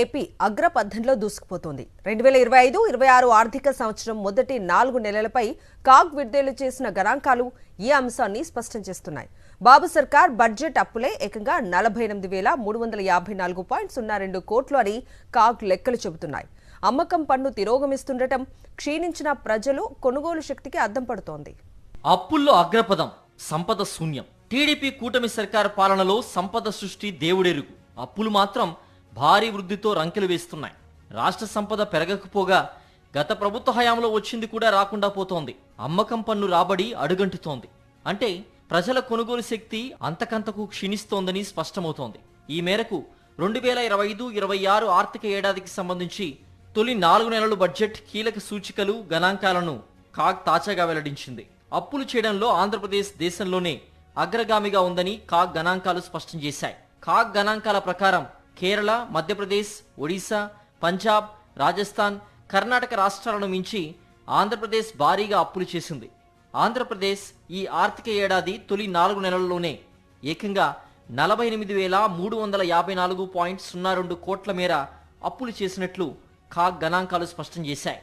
AP అగ్రపథంలో దూసుకుపోతోంది. 2025-26 ఆర్థిక సంవత్సరం మొదటి 4 నెలలపై కాగ్ విడుదల చేసిన గణాంకాలు ఈ అంశాన్ని స్పష్టం చేస్తున్నాయి. బాబు సర్కార్ బడ్జెట్ అప్పులే ఏకంగా 48,354.02 కోట్లు అని కాగ్ లెక్కలు చెబుతున్నాయి. అమ్మకం పన్ను తిరోగమిస్తుండటం క్షీణించిన ప్రజలు కొనుగోలు శక్తికి అద్దం పడుతోంది. అప్పుల్లో అగ్రపదం సంపద శూన్యం. టీడీపీ కూటమి సర్కార్ పాలనలో సంపద సృష్టి దేవుడెరుగు. అప్పులు మాత్రం భారీ వృద్ధితో రంకెలు వేస్తున్నాయి. రాష్ట్ర సంపద పెరగకపోగా గత ప్రభుత్వ హయాంలో వచ్చింది కూడా రాకుండా పోతోంది. అమ్మకం పన్ను రాబడి అడుగంటుతోంది. అంటే ప్రజల కొనుగోలు శక్తి అంతకంతకు క్షీణిస్తోందని స్పష్టమవుతోంది. ఈ మేరకు 2025-26 ఆర్థిక ఏడాదికి సంబంధించి తొలి 4 నెలల బడ్జెట్ కీలక సూచికలు గణాంకాలను కాగ్ తాజాగా వెల్లడించింది. అప్పులు చేయడంలో ఆంధ్రప్రదేశ్ దేశంలోనే అగ్రగామిగా ఉందని కాగ్ గణాంకాలు స్పష్టం చేశాయి. కాగ్ గణాంకాల ప్రకారం కేరళ, మధ్యప్రదేశ్, ఒడిశా, పంజాబ్, రాజస్థాన్, కర్ణాటక రాష్ట్రాలను మించి ఆంధ్రప్రదేశ్ భారీగా అప్పులు చేసింది. ఆంధ్రప్రదేశ్ ఈ ఆర్థిక ఏడాది తొలి 4 నెలల్లోనే ఏకంగా 48,354.02 కోట్ల మేర అప్పులు చేసినట్లు కాగ్ గణాంకాలు స్పష్టం చేశాయి.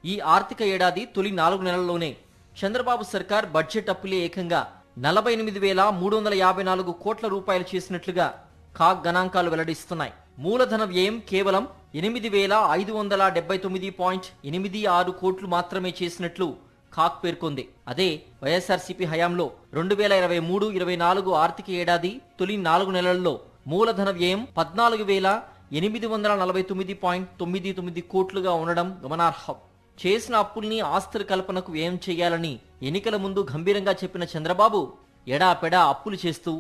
ఈ ఆర్థిక ఏడాది తొలి 4 నెలల్లోనే చంద్రబాబు సర్కార్ బడ్జెట్ అప్పులే ఏకంగా 48,354 కోట్ల రూపాయలు చేసినట్లుగా కాగ్ గణాంకాలు వెల్లడిస్తున్నాయి. మూలధన వ్యయం కేవలం 8,579.86 కోట్లు మాత్రమే చేసినట్లు కాగ్ పేర్కొంది. అదే వైఎస్ఆర్సీపీ హయాంలో 2023-24 ఆర్థిక ఏడాది తొలి 4 నెలల్లో మూలధన వ్యయం 14,849.99 కోట్లుగా ఉండడం గమనార్హం. చేసిన అప్పుల్ని ఆస్తుల కల్పనకు వ్యయం చేయాలని ఎన్నికల ముందు గంభీరంగా చెప్పిన చంద్రబాబు ఎడాపెడా అప్పులు చేస్తూ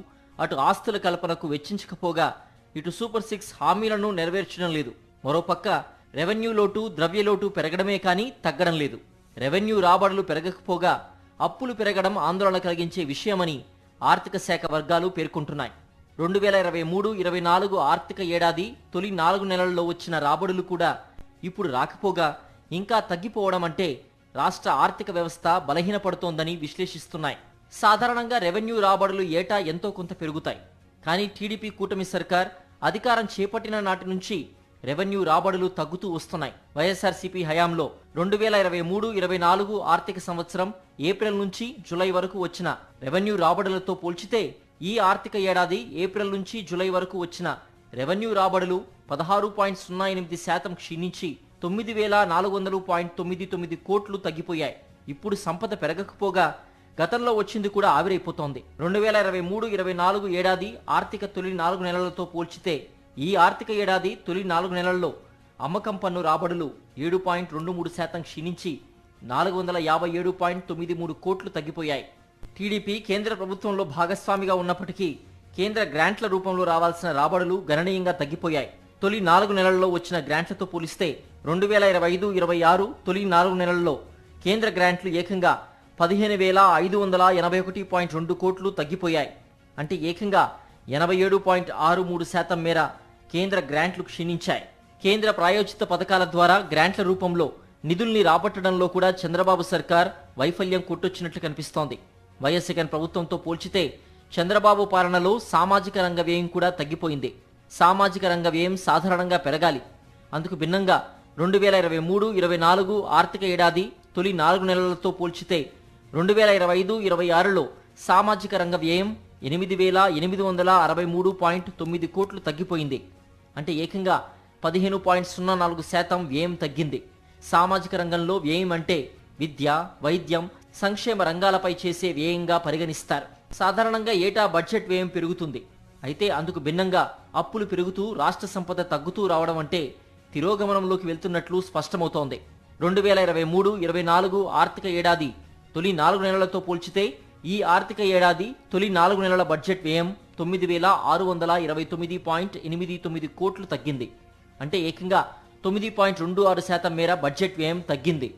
అటు ఆస్తుల కల్పనకు వెచ్చించకపోగా ఇటు సూపర్ 6 హామీలను నెరవేర్చడం లేదు. మరోపక్క రెవెన్యూ లోటు, ద్రవ్యలోటు పెరగడమే కానీ తగ్గడం లేదు. రెవెన్యూ రాబడులు పెరగకపోగా అప్పులు పెరగడం ఆందోళన కలిగించే విషయమని ఆర్థిక శాఖ వర్గాలు పేర్కొంటున్నాయి. 2023-24 ఆర్థిక ఏడాది తొలి 4 నెలల్లో వచ్చిన రాబడులు కూడా ఇప్పుడు రాకపోగా ఇంకా తగ్గిపోవడం అంటే రాష్ట్ర ఆర్థిక వ్యవస్థ బలహీనపడుతోందని విశ్లేషిస్తున్నాయి. సాధారణంగా రెవెన్యూ రాబడులు ఏటా ఎంతో కొంత పెరుగుతాయి. కానీ టీడీపీ కూటమి సర్కార్ అధికారం చేపట్టిన నాటి నుంచి రెవెన్యూ రాబడులు తగ్గుతూ వస్తున్నాయి. వైఎస్ఆర్సీపీ హయాంలో 2023-24 ఆర్థిక సంవత్సరం ఏప్రిల్ నుంచి జూలై వరకు వచ్చిన రెవెన్యూ రాబడులతో పోల్చితే ఈ ఆర్థిక ఏడాది ఏప్రిల్ నుంచి జూలై వరకు వచ్చిన రెవెన్యూ రాబడులు 16.08% క్షీణించి 9,400.99 కోట్లు తగ్గిపోయాయి. ఇప్పుడు సంపద పెరగకపోగా గతంలో వచ్చింది కూడా ఆవిరైపోతోంది. 2023-24 ఏడాది ఆర్థిక తొలి 4 నెలలతో పోల్చితే ఈ ఆర్థిక ఏడాది తొలి 4 నెలల్లో అమ్మకం పన్ను రాబడులు 7.23% క్షీణించి 457.93 కోట్లు తగ్గిపోయాయి. టీడీపీ కేంద్ర ప్రభుత్వంలో భాగస్వామిగా ఉన్నప్పటికీ కేంద్ర గ్రాంట్ల రూపంలో రావాల్సిన రాబడులు గణనీయంగా తగ్గిపోయాయి. తొలి 4 నెలల్లో వచ్చిన గ్రాంట్లతో పోలిస్తే 2025-26 తొలి 4 నెలల్లో కేంద్ర గ్రాంట్లు ఏకంగా 15,581.2 కోట్లు తగ్గిపోయాయి. అంటే ఏకంగా 87.63% మేర కేంద్ర గ్రాంట్లు క్షీణించాయి. కేంద్ర ప్రాయోజిత పథకాల ద్వారా గ్రాంట్ల రూపంలో నిధుల్ని రాబట్టడంలో కూడా చంద్రబాబు సర్కార్ వైఫల్యం కొట్టొచ్చినట్లు కనిపిస్తోంది. వైఎస్ జగన్ ప్రభుత్వంతో పోల్చితే చంద్రబాబు పాలనలో సామాజిక రంగ వ్యయం కూడా తగ్గిపోయింది. సామాజిక రంగ వ్యయం సాధారణంగా పెరగాలి. అందుకు భిన్నంగా 2023-24 ఆర్థిక ఏడాది తొలి 4 నెలలతో పోల్చితే 2025-26లో సామాజిక రంగ వ్యయం 8,863.9 కోట్లు తగ్గిపోయింది. అంటే ఏకంగా 15.04% వ్యయం తగ్గింది. సామాజిక రంగంలో వ్యయం అంటే విద్య, వైద్యం, సంక్షేమ రంగాలపై చేసే వ్యయంగా పరిగణిస్తారు. సాధారణంగా ఏటా బడ్జెట్ వ్యయం పెరుగుతుంది. అయితే అందుకు భిన్నంగా అప్పులు పెరుగుతూ రాష్ట్ర సంపద తగ్గుతూ రావడం అంటే తిరోగమనంలోకి వెళ్తున్నట్లు స్పష్టమవుతోంది. 2023-24 ఆర్థిక ఏడాది తొలి 4 నెలలతో పోల్చితే ఈ ఆర్థిక ఏడాది తొలి 4 నెలల బడ్జెట్ వ్యయం 9,629.89 కోట్లు తగ్గింది. అంటే ఏకంగా 9.26% మేర బడ్జెట్ వ్యయం తగ్గింది.